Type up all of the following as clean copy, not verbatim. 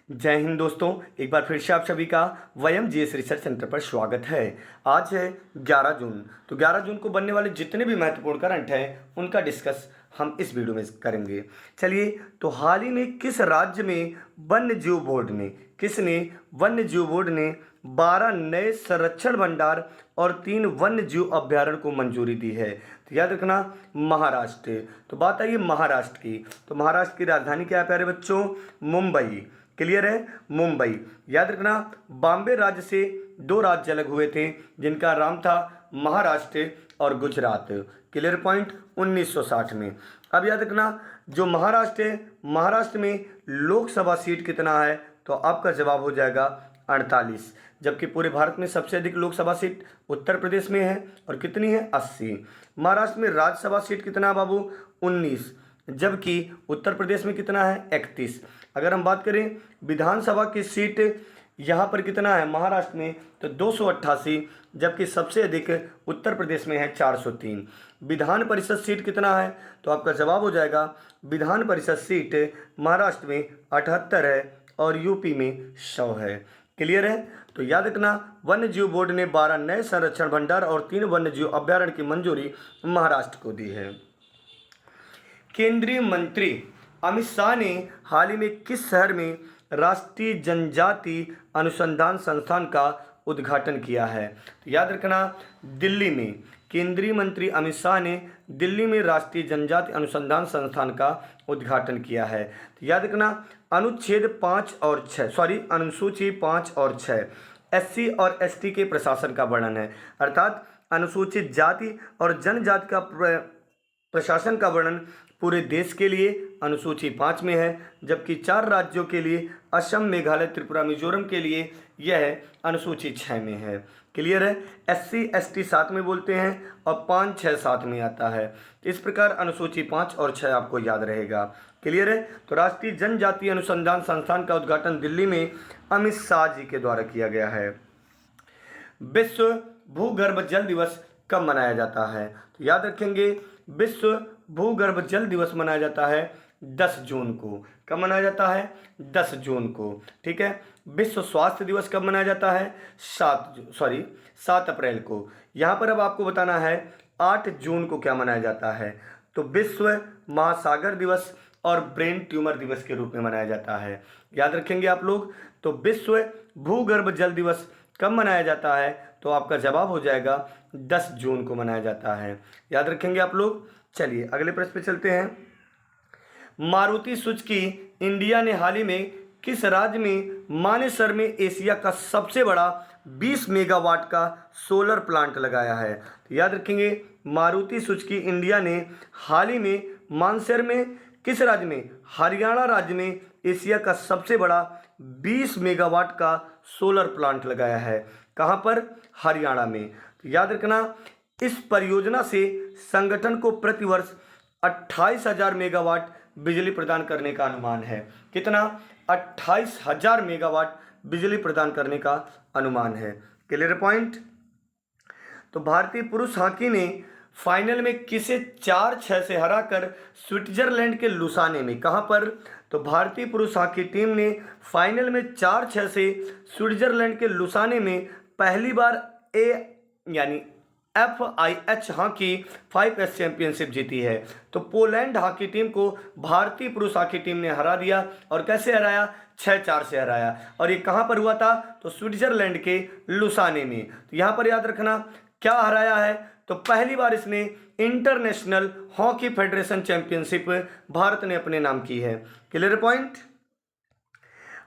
जय हिंद दोस्तों, एक बार फिर से आप सभी का वयम जीएस रिसर्च सेंटर पर स्वागत है। आज है 11 जून। तो 11 जून को बनने वाले जितने भी महत्वपूर्ण करंट हैं उनका डिस्कस हम इस वीडियो में करेंगे। चलिए, तो हाल ही में किस राज्य में वन्य जीव बोर्ड ने 12 नए संरक्षण भंडार और 3 वन्य जीव अभ्यारण्य को मंजूरी दी है? तो याद रखना, महाराष्ट्र। तो बात आई महाराष्ट्र की, तो महाराष्ट्र की राजधानी क्या है प्यारे बच्चों? मुंबई। क्लियर है? मुंबई। याद रखना, बॉम्बे राज्य से 2 राज्य अलग हुए थे जिनका नाम था महाराष्ट्र और गुजरात। Clear point? 1960 में। अब याद रखना, जो महाराष्ट्र है, महाराष्ट्र में लोकसभा सीट कितना है? तो आपका जवाब हो जाएगा 48। जबकि पूरे भारत में सबसे अधिक लोकसभा सीट उत्तर प्रदेश में है और कितनी है? 80। महाराष्ट्र में राज्यसभा सीट कितना है बाबू? 19। जबकि उत्तर प्रदेश में कितना है? 31। अगर हम बात करें विधानसभा की सीट यहाँ पर कितना है महाराष्ट्र में? तो 288, जबकि सबसे अधिक उत्तर प्रदेश में है 403। विधान परिषद सीट कितना है? तो आपका जवाब हो जाएगा, विधान परिषद सीट महाराष्ट्र में 78 है और यूपी में 100 है। क्लियर है? तो याद रखना, वन्य जीव बोर्ड ने 12 नए संरक्षण भंडार और 3 वन्य जीव अभ्यारण्य की मंजूरी महाराष्ट्र को दी है। केंद्रीय मंत्री अमित शाह ने हाल ही में किस शहर में राष्ट्रीय जनजाति अनुसंधान संस्थान का उद्घाटन किया है? तो याद रखना, दिल्ली में। केंद्रीय मंत्री अमित शाह ने दिल्ली में राष्ट्रीय जनजाति अनुसंधान संस्थान का उद्घाटन किया है। तो याद रखना, अनुसूची 5 और 6 एससी और एसटी के प्रशासन का वर्णन है। अर्थात अनुसूचित जाति और जनजाति का प्रशासन का वर्णन पूरे देश के लिए अनुसूची 5 में है, जबकि 4 राज्यों के लिए असम, मेघालय, त्रिपुरा, मिजोरम के लिए यह अनुसूची 6 में है। क्लियर है? एससी एसटी 7 में बोलते हैं और 5 6 7 में आता है। इस प्रकार अनुसूची 5 और 6 आपको याद रहेगा। क्लियर है? तो राष्ट्रीय जनजातीय अनुसंधान संस्थान का उद्घाटन दिल्ली में अमित शाह जी के द्वारा किया गया है। विश्व भूगर्भ जल दिवस कब मनाया जाता है? तो याद रखेंगे, विश्व भूगर्भ जल दिवस मनाया जाता है 10 जून को। कब मनाया जाता है? 10 जून को। ठीक है। विश्व स्वास्थ्य दिवस कब मनाया जाता है? 7 अप्रैल को। यहाँ पर अब आपको बताना है 8 जून को क्या मनाया जाता है? तो विश्व महासागर दिवस और ब्रेन ट्यूमर दिवस के रूप में मनाया जाता है। याद रखेंगे आप लोग। तो विश्व भूगर्भ जल दिवस कब मनाया जाता है? तो आपका जवाब हो जाएगा 10 जून को मनाया जाता है। याद रखेंगे आप लोग। चलिए अगले प्रश्न पे चलते हैं। मारुति सुजुकी इंडिया ने हाल ही में किस राज्य में मानेसर में एशिया का सबसे बड़ा 20 मेगावाट का सोलर प्लांट लगाया है? तो याद रखेंगे, मारुति सुजुकी इंडिया ने हाल ही में मानेसर में किस राज्य में? हरियाणा राज्य में एशिया का सबसे बड़ा 20 मेगावाट का सोलर प्लांट लगाया है। कहाँ पर? हरियाणा में। तो याद रखना, इस परियोजना से संगठन को प्रतिवर्ष 28,000 मेगावाट बिजली प्रदान करने का अनुमान है। कितना? 28,000 मेगावाट बिजली प्रदान करने का अनुमान है। Clear point? तो भारतीय पुरुष हॉकी ने फाइनल में किसे 4-6 से हराकर स्विट्जरलैंड के लुसाने में, कहां पर? तो भारतीय पुरुष हॉकी टीम ने फाइनल में 4-6 से स्विट्जरलैंड के लुसाने में पहली बार FIH हॉकी 5S चैंपियनशिप जीती है। तो पोलैंड हॉकी टीम को भारतीय पुरुष हॉकी टीम ने हरा दिया। और कैसे हराया? 6-4 से हराया। और ये कहां पर हुआ था? तो स्विट्जरलैंड के लुसाने में। तो यहां पर याद रखना, क्या हराया है? तो पहली बार इसने international hockey federation championship Bharat ने अपने नाम की है। Clear point?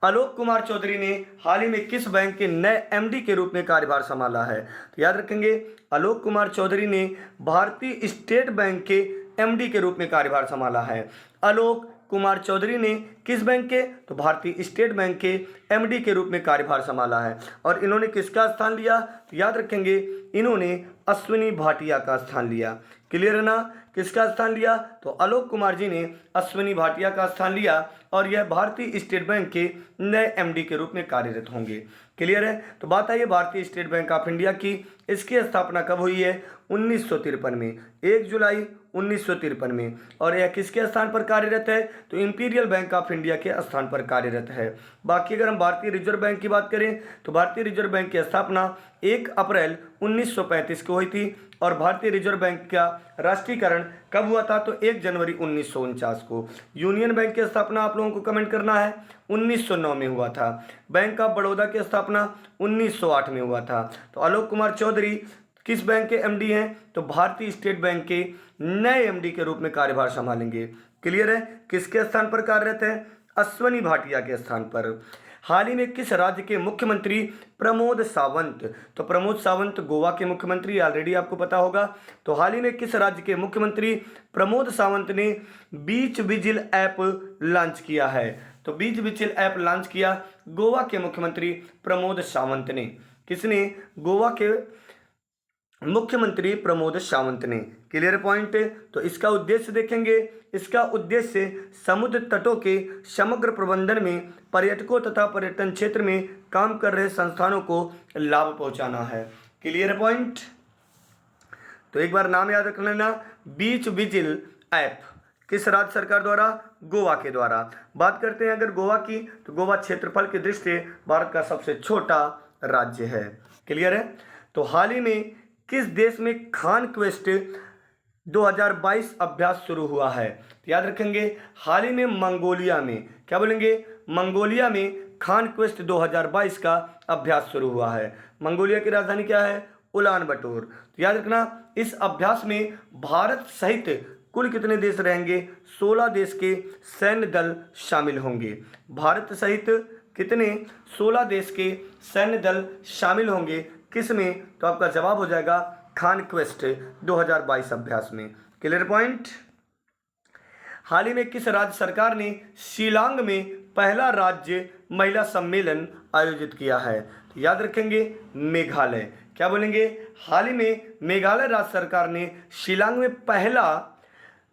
आलोक कुमार चौधरी ने हाल ही में किस बैंक के नए MD के रूप में कार्यभार संभाला है? तो याद रखेंगे, आलोक कुमार चौधरी ने भारतीय स्टेट बैंक के MD के रूप में कार्यभार संभाला है। आलोक कुमार चौधरी ने किस बैंक के? तो भारतीय स्टेट बैंक के MD के रूप में कार्यभार संभाला है। और इन्होंने किसका स्थान लिया? तो याद रखेंगे, इन्होंने अश्विनी भाटिया का स्थान लिया। क्लियर है ना? किसका स्थान लिया? तो आलोक कुमार जी ने अश्विनी भाटिया का स्थान लिया और यह भारतीय स्टेट बैंक के नए एमडी के रूप में कार्यरत होंगे। क्लियर है। तो बात आई है भारतीय स्टेट बैंक ऑफ इंडिया की। इसकी स्थापना कब हुई है? 1953 में, 1 जुलाई 1953 में। और यह किसके स्थान पर कार्यरत है? तो इंपीरियल बैंक ऑफ इंडिया के स्थान पर कार्यरत है। बाकी अगर हम भारतीय रिजर्व बैंक की बात करें तो भारतीय रिजर्व बैंक की स्थापना 1 अप्रैल 1935 को हुई थी। और भारतीय रिजर्व बैंक का राष्ट्रीयकरण कब हुआ था? तो 1 जनवरी 1949 को। यूनियन बैंक की स्थापना आप लोगों को कमेंट करना है, 1909 में हुआ था। बैंक ऑफ बड़ौदा की स्थापना 1908 में हुआ था। तो आलोक कुमार चौधरी किस बैंक के एमडी हैं? तो भारतीय स्टेट बैंक के नए एमडी के रूप में कार्यभार संभालेंगे। क्लियर है। किसके स्थान पर कार्यरत है? अश्वनी भाटिया के स्थान पर। हाल ही में किस राज्य के मुख्यमंत्री प्रमोद सावंत? तो प्रमोद सावंत गोवा के मुख्यमंत्री, ऑलरेडी आपको पता होगा। तो हाल ही में किस राज्य के मुख्यमंत्री प्रमोद सावंत ने बीच विजिल ऐप लॉन्च किया है? तो बीच विजिल ऐप लॉन्च किया गोवा के मुख्यमंत्री प्रमोद सावंत ने। किसने? गोवा के मुख्यमंत्री प्रमोद सावंत ने। Clear point. तो इसका उद्देश्य देखेंगे, इसका उद्देश्य समुद्र तटों के समग्र प्रबंधन में पर्यटकों तथा पर्यटन क्षेत्र में काम कर रहे संस्थानों को लाभ पहुंचाना है। Clear point. तो एक बार नाम याद रख लेना, बीच विजिल ऐप किस राज्य सरकार द्वारा? गोवा के द्वारा। बात करते हैं अगर गोवा की, तो गोवा क्षेत्रफल की दृष्टि से भारत का सबसे छोटा राज्य है। क्लियर है। तो हाल ही में किस देश में खान क्वेस्ट 2022 अभ्यास शुरू हुआ है? तो याद रखेंगे, हाल ही में मंगोलिया में, क्या बोलेंगे? मंगोलिया में खान क्वेस्ट 2022 का अभ्यास शुरू हुआ है। मंगोलिया की राजधानी क्या है? उलान बटोर। तो याद रखना, इस अभ्यास में भारत सहित कुल कितने देश रहेंगे? 16 देश के सैन्य दल शामिल होंगे। भारत सहित कितने? 16 देश के सैन्य दल शामिल होंगे। किस में? तो आपका जवाब हो जाएगा खान क्वेस्ट 2022 अभ्यास में। Clear point. हाल ही में किस राज्य सरकार ने शिलांग में पहला राज्य महिला सम्मेलन आयोजित किया है? तो याद रखेंगे, मेघालय। क्या बोलेंगे? हाल ही में मेघालय राज्य सरकार ने शिलांग में पहला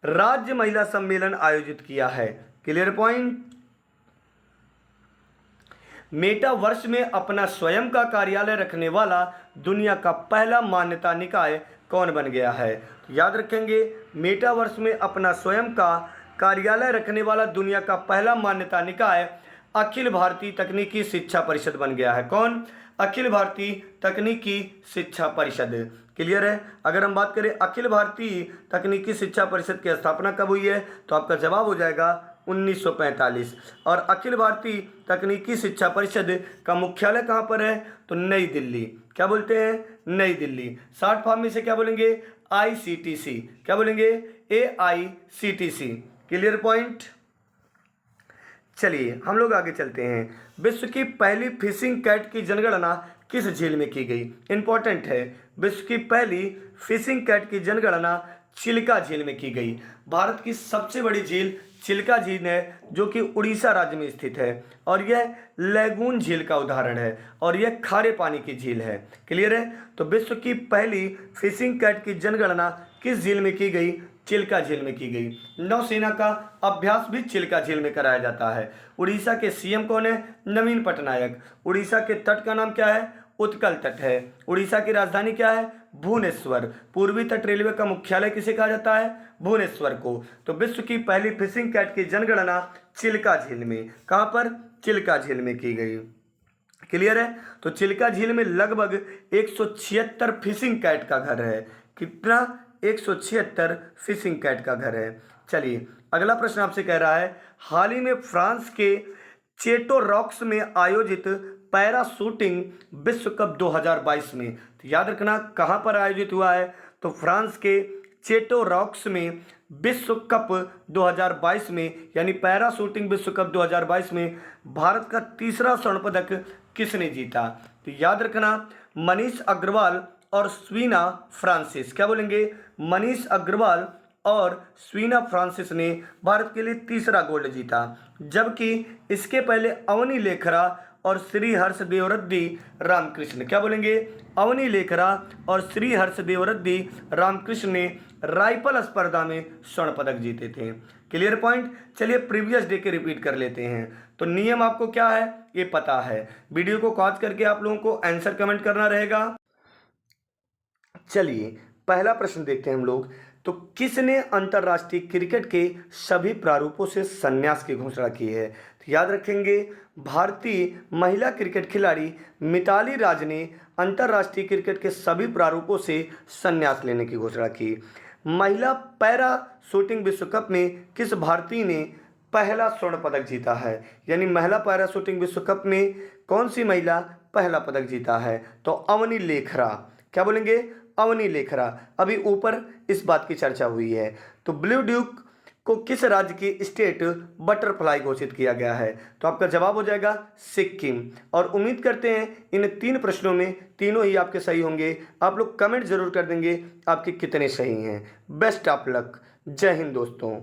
राज्य महिला सम्मेलन आयोजित किया है। Clear point. मेटावर्स में अपना स्वयं का कार्यालय रखने वाला दुनिया का पहला मान्यता निकाय कौन बन गया है? तो याद रखेंगे, मेटावर्स में अपना स्वयं का कार्यालय रखने वाला दुनिया का पहला मान्यता निकाय अखिल भारतीय तकनीकी शिक्षा परिषद बन गया है। कौन? अखिल भारतीय तकनीकी शिक्षा परिषद। क्लियर है। अगर हम बात करें अखिल भारतीय तकनीकी शिक्षा परिषद की स्थापना कब हुई है? तो आपका जवाब हो जाएगा 1945। और अखिल भारतीय तकनीकी शिक्षा परिषद का मुख्यालय कहाँ पर है? तो नई दिल्ली। क्या बोलते हैं? नई दिल्ली। शॉर्ट फॉर्म में से क्या बोलेंगे? ICTC। क्या बोलेंगे? AICTC। Clear point. चलिए हम लोग आगे चलते हैं। विश्व की पहली फिशिंग कैट की जनगणना किस झील में की गई? इंपॉर्टेंट है। विश्व की पहली फिशिंग कैट की जनगणना चिल्का झील में की गई। भारत की सबसे बड़ी झील चिल्का झील है, जो कि उड़ीसा राज्य में स्थित है। और यह लैगून झील का उदाहरण है और यह खारे पानी की झील है। क्लियर है। तो विश्व की पहली फिशिंग कैट की जनगणना किस झील में की गई? चिल्का झील में की गई। नौसेना का अभ्यास भी चिल्का झील में कराया जाता है। उड़ीसा के सीएम कौन है? नवीन पटनायक। उड़ीसा के तट का नाम क्या है? उत्कल तट है। उड़ीसा की राजधानी क्या है? भुवनेश्वर। पूर्वी तट रेलवे का मुख्यालय किसे कहा जाता है? भुवनेश्वर को। तो विश्व की पहली फिशिंग कैट की जनगणना चिल्का झील में, कहां पर? चिल्का झील में की गई। क्लियर है। तो चिल्का झील में लगभग 176 फिशिंग कैट का घर है। कितना? 176 फिशिंग कैट का घर है। चलिए अगला प्रश्न आपसे कह रहा है, हाल ही में फ्रांस के चेटो रॉक्स में आयोजित पैरा शूटिंग विश्व कप 2022 में, तो याद रखना कहां पर आयोजित हुआ है? तो फ्रांस के चेटो रॉक्स में विश्व कप 2022 में, यानी पैरा शूटिंग विश्व कप 2022 में भारत का तीसरा स्वर्ण पदक किसने जीता? तो याद रखना मनीष अग्रवाल और स्वीना फ्रांसिस। क्या बोलेंगे? मनीष अग्रवाल और स्वीना फ्रांसिस ने भारत के लिए तीसरा गोल्ड जीता। जबकि इसके पहले अवनी लेखरा और श्री हर्ष देवरद्दी रामकृष्ण, क्या बोलेंगे? अवनी लेखरा और श्री हर्ष देवरद्दी रामकृष्ण ने राइफल स्पर्धा में स्वर्ण पदक जीते थे। Clear point. चलिए प्रीवियस डे के रिपीट कर लेते हैं। तो नियम आपको क्या है ये पता है। वीडियो को पॉज करके आप लोगों को आंसर कमेंट करना रहेगा। चलिए पहला प्रश्न देखते हैं हम लोग। तो किसने अंतर्राष्ट्रीय क्रिकेट के सभी प्रारूपों से संन्यास की घोषणा की है? तो याद रखेंगे, भारतीय महिला क्रिकेट खिलाड़ी मिताली राज ने अंतर्राष्ट्रीय क्रिकेट के सभी प्रारूपों से संन्यास लेने की घोषणा की। महिला पैरा शूटिंग विश्व कप में किस भारतीय ने पहला स्वर्ण पदक जीता है? यानी महिला पैरा शूटिंग विश्व कप में कौन सी महिला पहला पदक जीता है? तो अवनी लेखरा। क्या बोलेंगे? अवनी लेखरा। अभी ऊपर इस बात की चर्चा हुई है। तो ब्लू ड्यूक को किस राज्य की स्टेट बटरफ्लाई घोषित किया गया है? तो आपका जवाब हो जाएगा सिक्किम। और उम्मीद करते हैं इन 3 प्रश्नों में तीनों ही आपके सही होंगे। आप लोग कमेंट जरूर कर देंगे आपके कितने सही हैं। Best of luck. जय हिंद दोस्तों।